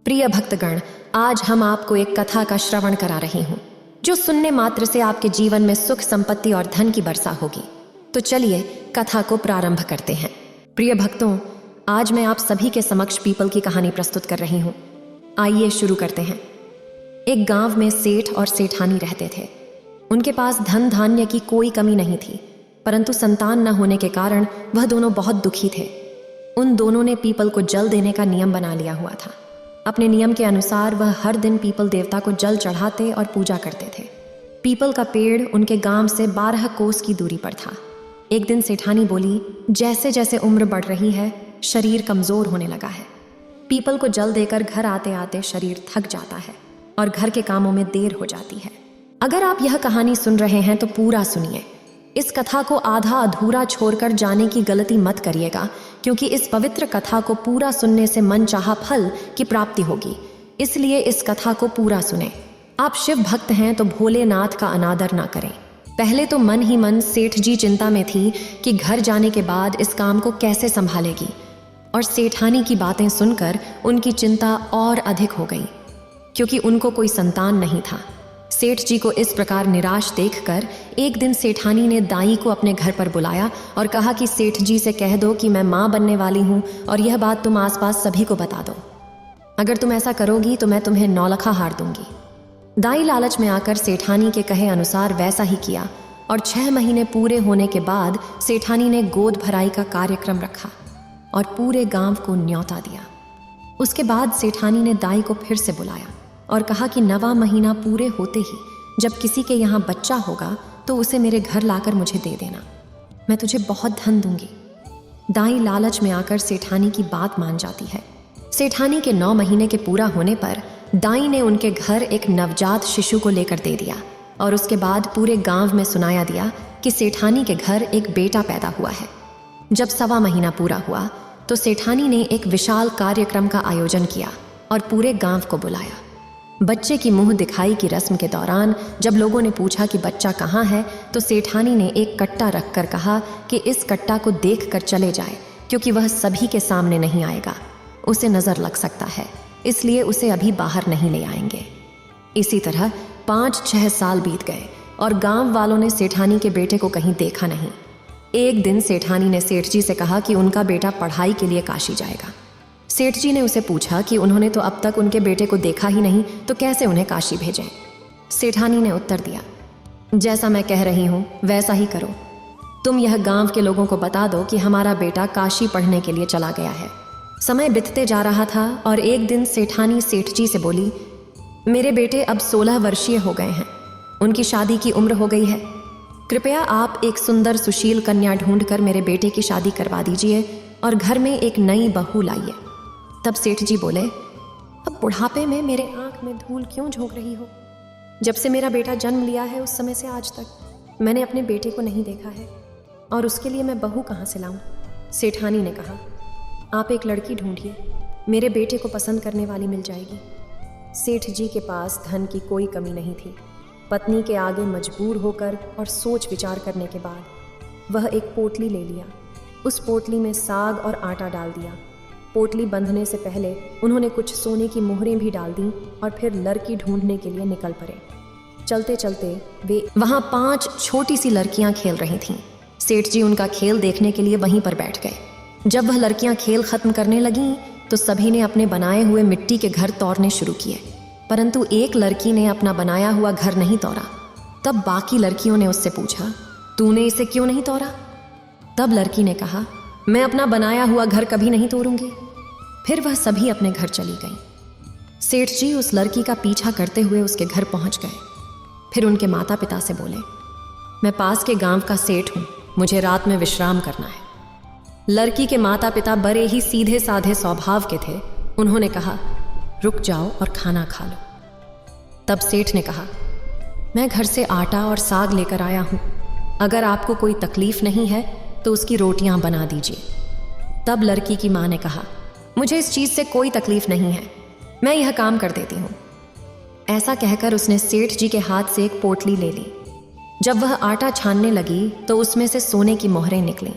प्रिय भक्तगण, आज हम आपको एक कथा का श्रवण करा रही हूँ जो सुनने मात्र से आपके जीवन में सुख, संपत्ति और धन की वर्षा होगी। तो चलिए कथा को प्रारंभ करते हैं। प्रिय भक्तों, आज मैं आप सभी के समक्ष पीपल की कहानी प्रस्तुत कर रही हूँ। आइए शुरू करते हैं। एक गांव में सेठ और सेठानी रहते थे। उनके पास धन धान्य की कोई कमी नहीं थी, परंतु संतान न होने के कारण वह दोनों बहुत दुखी थे। उन दोनों ने पीपल को जल देने का नियम बना लिया हुआ था। अपने नियम के अनुसार वह हर दिन पीपल देवता को जल चढ़ाते और पूजा करते थे। पीपल का पेड़ उनके गांव से 12 कोस की दूरी पर था। एक दिन सेठानी बोली, जैसे जैसे उम्र बढ़ रही है, शरीर कमजोर होने लगा है। पीपल को जल देकर घर आते आते शरीर थक जाता है और घर के कामों में देर हो जाती है। अगर आप यह कहानी सुन रहे हैं तो पूरा सुनिए। इस कथा को आधा अधूरा छोड़कर जाने की गलती मत करिएगा, क्योंकि इस पवित्र कथा को पूरा सुनने से मन चाहा फल की प्राप्ति होगी। इसलिए इस कथा को पूरा सुने। आप शिव भक्त हैं तो भोलेनाथ का अनादर ना करें। पहले तो मन ही मन सेठ जी चिंता में थी कि घर जाने के बाद इस काम को कैसे संभालेगी, और सेठानी की बातें सुनकर उनकी चिंता और अधिक हो गई, क्योंकि उनको कोई संतान नहीं था। सेठ जी को इस प्रकार निराश देखकर एक दिन सेठानी ने दाई को अपने घर पर बुलाया और कहा कि सेठ जी से कह दो कि मैं माँ बनने वाली हूँ और यह बात तुम आसपास सभी को बता दो। अगर तुम ऐसा करोगी तो मैं तुम्हें 9 लाख हार दूंगी। दाई लालच में आकर सेठानी के कहे अनुसार वैसा ही किया, और 6 महीने पूरे होने के बाद सेठानी ने गोद भराई का कार्यक्रम रखा और पूरे गांव को न्योता दिया। उसके बाद सेठानी ने दाई को फिर से बुलाया और कहा कि 9वां महीना पूरे होते ही जब किसी के यहाँ बच्चा होगा तो उसे मेरे घर लाकर मुझे दे देना, मैं तुझे बहुत धन दूंगी। दाई लालच में आकर सेठानी की बात मान जाती है। सेठानी के 9 महीने के पूरा होने पर दाई ने उनके घर एक नवजात शिशु को लेकर दे दिया, और उसके बाद पूरे गांव में सुनाया दिया कि सेठानी के घर एक बेटा पैदा हुआ है। जब 1.25 महीना पूरा हुआ तो सेठानी ने एक विशाल कार्यक्रम का आयोजन किया और पूरे गांव को बुलाया। बच्चे की मुंह दिखाई की रस्म के दौरान जब लोगों ने पूछा कि बच्चा कहाँ है, तो सेठानी ने एक कट्टा रखकर कहा कि इस कट्टा को देखकर चले जाए, क्योंकि वह सभी के सामने नहीं आएगा, उसे नजर लग सकता है, इसलिए उसे अभी बाहर नहीं ले आएंगे। इसी तरह 5-6 साल बीत गए और गांव वालों ने सेठानी के बेटे को कहीं देखा नहीं। एक दिन सेठानी ने सेठ जी से कहा कि उनका बेटा पढ़ाई के लिए काशी जाएगा। सेठ जी ने उसे पूछा कि उन्होंने तो अब तक उनके बेटे को देखा ही नहीं, तो कैसे उन्हें काशी भेजें। सेठानी ने उत्तर दिया, जैसा मैं कह रही हूँ वैसा ही करो। तुम यह गांव के लोगों को बता दो कि हमारा बेटा काशी पढ़ने के लिए चला गया है। समय बीतते जा रहा था और एक दिन सेठानी सेठ जी से बोली, मेरे बेटे अब 16 वर्षीय हो गए हैं, उनकी शादी की उम्र हो गई है। कृपया आप एक सुंदर सुशील कन्या ढूंढकर मेरे बेटे की शादी करवा दीजिए और घर में एक नई बहू लाइए। तब सेठ जी बोले, अब बुढ़ापे में मेरे आंख में धूल क्यों झोंक रही हो? जब से मेरा बेटा जन्म लिया है उस समय से आज तक मैंने अपने बेटे को नहीं देखा है, और उसके लिए मैं बहू कहाँ से लाऊं? सेठानी ने कहा, आप एक लड़की ढूंढिए, मेरे बेटे को पसंद करने वाली मिल जाएगी। सेठ जी के पास धन की कोई कमी नहीं थी। पत्नी के आगे मजबूर होकर और सोच विचार करने के बाद वह एक पोटली ले लिया। उस पोटली में साग और आटा डाल दिया। पोटली बंधने से पहले उन्होंने कुछ सोने की मोहरें भी डाल दी और फिर लड़की ढूंढने के लिए निकल पड़े। चलते चलते वे वहां 5 छोटी सी लड़कियां खेल रही थीं। सेठ जी उनका खेल देखने के लिए वहीं पर बैठ गए। जब वह लड़कियां खेल खत्म करने लगीं तो सभी ने अपने बनाए हुए मिट्टी के घर तोड़ने शुरू किए, परंतु एक लड़की ने अपना बनाया हुआ घर नहीं तोड़ा। तब बाकी लड़कियों ने उससे पूछा, तूने इसे क्यों नहीं तोड़ा? तब लड़की ने कहा, मैं अपना बनाया हुआ घर कभी नहीं तोड़ूंगी। फिर वह सभी अपने घर चली गई। सेठ जी उस लड़की का पीछा करते हुए उसके घर पहुंच गए। फिर उनके माता पिता से बोले, मैं पास के गांव का सेठ हूं, मुझे रात में विश्राम करना है। लड़की के माता पिता बड़े ही सीधे साधे स्वभाव के थे। उन्होंने कहा, रुक जाओ और खाना खा लो। तब सेठ ने कहा, मैं घर से आटा और साग लेकर आया हूं, अगर आपको कोई तकलीफ नहीं है तो उसकी रोटियां बना दीजिए। तब लड़की की मां ने कहा, मुझे इस चीज से कोई तकलीफ नहीं है, मैं यह काम कर देती हूँ। ऐसा कहकर उसने सेठ जी के हाथ से एक पोटली ले ली। जब वह आटा छानने लगी तो उसमें से सोने की मोहरें निकली।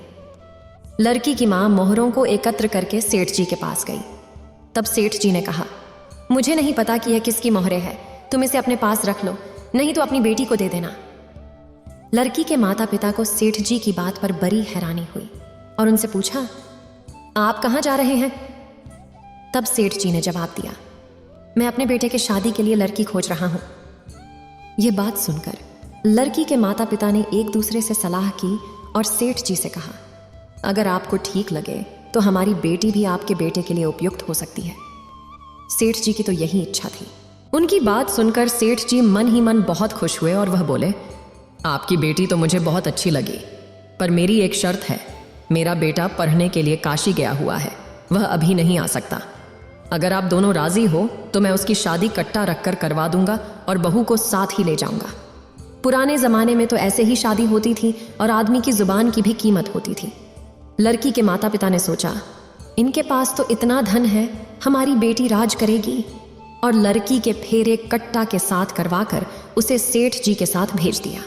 लड़की की मां मोहरों को एकत्र करके सेठ जी के पास गई। तब सेठ जी ने कहा, मुझे नहीं पता कि यह किसकी मोहरे है, तुम इसे अपने पास रख लो, नहीं तो अपनी बेटी को दे देना। लड़की के माता पिता को सेठ जी की बात पर बड़ी हैरानी हुई और उनसे पूछा, आप कहाँ जा रहे हैं? तब सेठ जी ने जवाब दिया, मैं अपने बेटे के शादी के लिए लड़की खोज रहा हूं। यह बात सुनकर लड़की के माता पिता ने एक दूसरे से सलाह की और सेठ जी से कहा, अगर आपको ठीक लगे तो हमारी बेटी भी आपके बेटे के लिए उपयुक्त हो सकती है। सेठ जी की तो यही इच्छा थी। उनकी बात सुनकर सेठ जी मन ही मन बहुत खुश हुए और वह बोले, आपकी बेटी तो मुझे बहुत अच्छी लगी, पर मेरी एक शर्त है, मेरा बेटा पढ़ने के लिए काशी गया हुआ है, वह अभी नहीं आ सकता। अगर आप दोनों राजी हो तो मैं उसकी शादी कट्टा रखकर करवा दूंगा और बहू को साथ ही ले जाऊंगा। पुराने जमाने में तो ऐसे ही शादी होती थी और आदमी की जुबान की भी कीमत होती थी। लड़की के माता पिता ने सोचा, इनके पास तो इतना धन है, हमारी बेटी राज करेगी, और लड़की के फेरे कट्टा के साथ करवाकर उसे सेठ जी के साथ भेज दिया।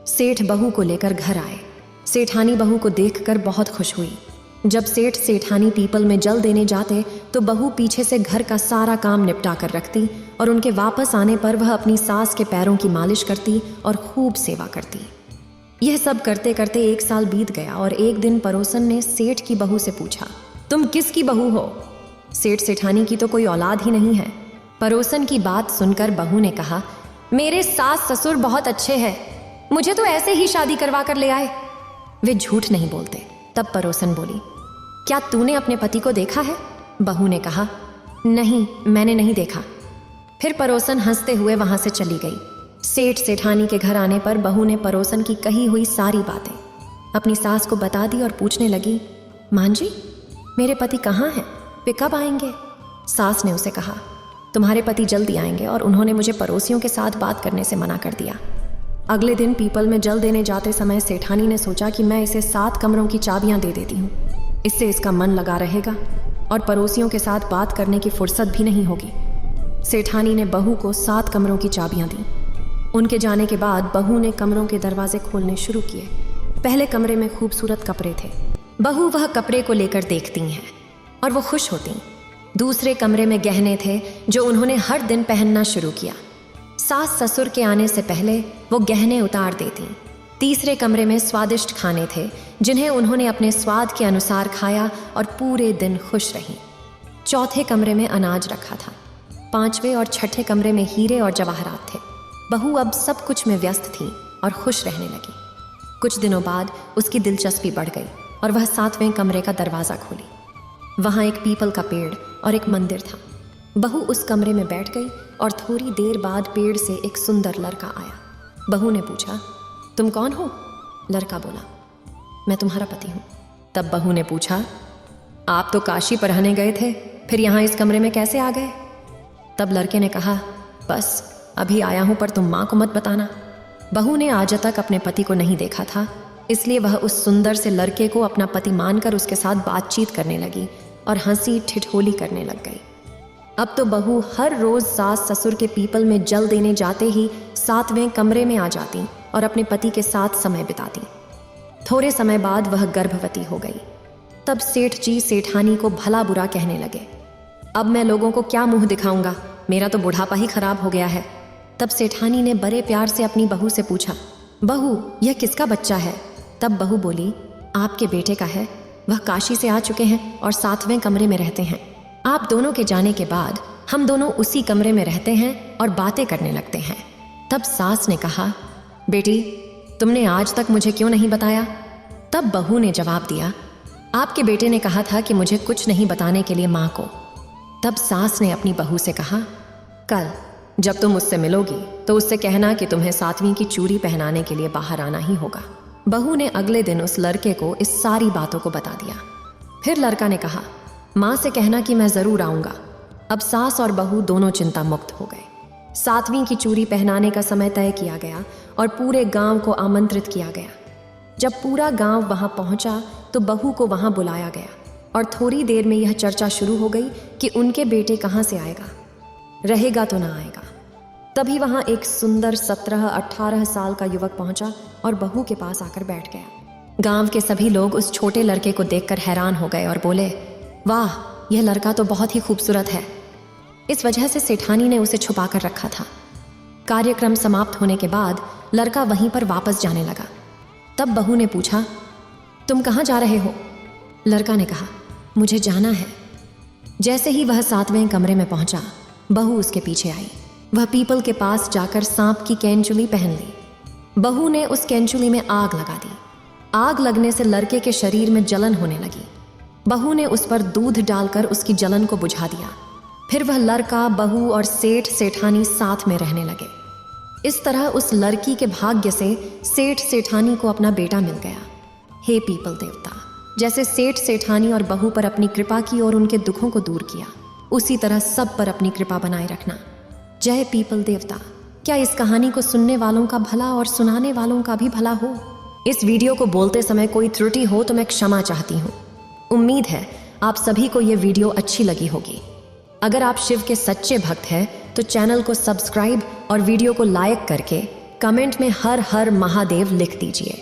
सेठ बहू को लेकर घर आए। सेठानी बहू को देखकर बहुत खुश हुई। जब सेठ सेठानी पीपल में जल देने जाते तो बहू पीछे से घर का सारा काम निपटा कर रखती और उनके वापस आने पर वह अपनी सास के पैरों की मालिश करती और खूब सेवा करती। यह सब करते करते 1 साल बीत गया और एक दिन पड़ोसन ने सेठ की बहू से पूछा, तुम किसकी बहू हो? सेठ सेठानी की तो कोई औलाद ही नहीं है। पड़ोसन की बात सुनकर बहू ने कहा, मेरे सास ससुर बहुत अच्छे हैं, मुझे तो ऐसे ही शादी करवा कर ले आए। वे झूठ नहीं बोलते। तब पड़ोसन बोली, क्या तूने अपने पति को देखा है? बहू ने कहा, नहीं, मैंने नहीं देखा। फिर पड़ोसन हंसते हुए वहां से चली गई। सेठ सेठानी के घर आने पर बहू ने पड़ोसन की कही हुई सारी बातें अपनी सास को बता दी और पूछने लगी, मान जी, मेरे पति कहाँ हैं? वे कब आएंगे? सास ने उसे कहा, तुम्हारे पति जल्दी आएंगे और उन्होंने मुझे पड़ोसियों के साथ बात करने से मना कर दिया। अगले दिन पीपल में जल देने जाते समय सेठानी ने सोचा कि मैं इसे 7 कमरों की चाबियां दे देती हूँ, इससे इसका मन लगा रहेगा और पड़ोसियों के साथ बात करने की फुर्सत भी नहीं होगी। सेठानी ने बहू को 7 कमरों की चाबियां दी। उनके जाने के बाद बहू ने कमरों के दरवाजे खोलने शुरू किए। पहले कमरे में खूबसूरत कपड़े थे। बहू वह कपड़े को लेकर देखती हैं और वो खुश होती। दूसरे कमरे में गहने थे जो उन्होंने हर दिन पहनना शुरू किया। सास ससुर के आने से पहले वो गहने उतार देती। तीसरे कमरे में स्वादिष्ट खाने थे जिन्हें उन्होंने अपने स्वाद के अनुसार खाया और पूरे दिन खुश रहीं। चौथे कमरे में अनाज रखा था। 5वें और 6ठे कमरे में हीरे और जवाहरात थे। बहू अब सब कुछ में व्यस्त थी और खुश रहने लगी। कुछ दिनों बाद उसकी दिलचस्पी बढ़ गई और वह 7वें कमरे का दरवाज़ा खोली। वहाँ एक पीपल का पेड़ और एक मंदिर था। बहू उस कमरे में बैठ गई और थोड़ी देर बाद पेड़ से एक सुंदर लड़का आया। बहू ने पूछा, तुम कौन हो? लड़का बोला, मैं तुम्हारा पति हूँ। तब बहू ने पूछा, आप तो काशी पढ़ने गए थे, फिर यहाँ इस कमरे में कैसे आ गए? तब लड़के ने कहा, बस अभी आया हूँ, पर तुम माँ को मत बताना। बहू ने आज तक अपने पति को नहीं देखा था, इसलिए वह उस सुंदर से लड़के को अपना पति मानकर उसके साथ बातचीत करने लगी और हंसी ठिठोली करने लग गई। अब तो बहू हर रोज सास ससुर के पीपल में जल देने जाते ही 7वें कमरे में आ जाती और अपने पति के साथ समय बिताती। थोड़े समय बाद वह गर्भवती हो गई। तब सेठ जी सेठानी को भला बुरा कहने लगे, अब मैं लोगों को क्या मुंह दिखाऊंगा, मेरा तो बुढ़ापा ही खराब हो गया है। तब सेठानी ने बड़े प्यार से अपनी बहू से पूछा, बहू यह किसका बच्चा है? तब बहू बोली, आपके बेटे का है, वह काशी से आ चुके हैं और 7वें कमरे में रहते हैं। आप दोनों के जाने के बाद हम दोनों उसी कमरे में रहते हैं और बातें करने लगते हैं। तब सास ने कहा, बेटी तुमने आज तक मुझे क्यों नहीं बताया? तब बहू ने जवाब दिया, आपके बेटे ने कहा था कि मुझे कुछ नहीं बताने के लिए माँ को। तब सास ने अपनी बहू से कहा, कल जब तुम उससे मिलोगी तो उससे कहना कि तुम्हें 7वीं की चूड़ी पहनाने के लिए बाहर आना ही होगा। बहू ने अगले दिन उस लड़के को इस सारी बातों को बता दिया। फिर लड़का ने कहा, माँ से कहना कि मैं ज़रूर आऊँगा। अब सास और बहू दोनों चिंता मुक्त हो गए। 7वीं की चूड़ी पहनाने का समय तय किया गया और पूरे गांव को आमंत्रित किया गया। जब पूरा गांव वहां पहुंचा तो बहू को वहां बुलाया गया और थोड़ी देर में यह चर्चा शुरू हो गई कि उनके बेटे कहाँ से आएगा, रहेगा तो ना आएगा। तभी वहां एक सुंदर 17-18 साल का युवक पहुंचा और बहू के पास आकर बैठ गया। गांव के सभी लोग उस छोटे लड़के को देखकर हैरान हो गए और बोले, वाह, यह लड़का तो बहुत ही खूबसूरत है। इस वजह से सेठानी ने उसे छुपा कर रखा था। कार्यक्रम समाप्त होने के बाद लड़का वहीं पर वापस जाने लगा। तब बहू ने पूछा, तुम कहाँ जा रहे हो? लड़का ने कहा, मुझे जाना है। जैसे ही वह 7वें कमरे में पहुंचा, बहू उसके पीछे आई। वह पीपल के पास जाकर सांप की कैंचुली पहन ली। बहू ने उस कैंचुली में आग लगा दी। आग लगने से लड़के के शरीर में जलन होने लगी। बहू ने उस पर दूध डालकर उसकी जलन को बुझा दिया। फिर वह लड़का, बहू और सेठ सेठानी साथ में रहने लगे। इस तरह उस लड़की के भाग्य से सेठ सेठानी को अपना बेटा मिल गया। हे पीपल देवता, जैसे सेठ सेठानी और बहू पर अपनी कृपा की और उनके दुखों को दूर किया, उसी तरह सब पर अपनी कृपा बनाए रखना। जय पीपल देवता। क्या इस कहानी को सुनने वालों का भला और सुनाने वालों का भी भला हो। इस वीडियो को बोलते समय कोई त्रुटि हो तो मैं क्षमा चाहती हूँ। उम्मीद है आप सभी को ये वीडियो अच्छी लगी होगी। अगर आप शिव के सच्चे भक्त हैं तो चैनल को सब्सक्राइब और वीडियो को लाइक करके कमेंट में हर हर महादेव लिख दीजिए।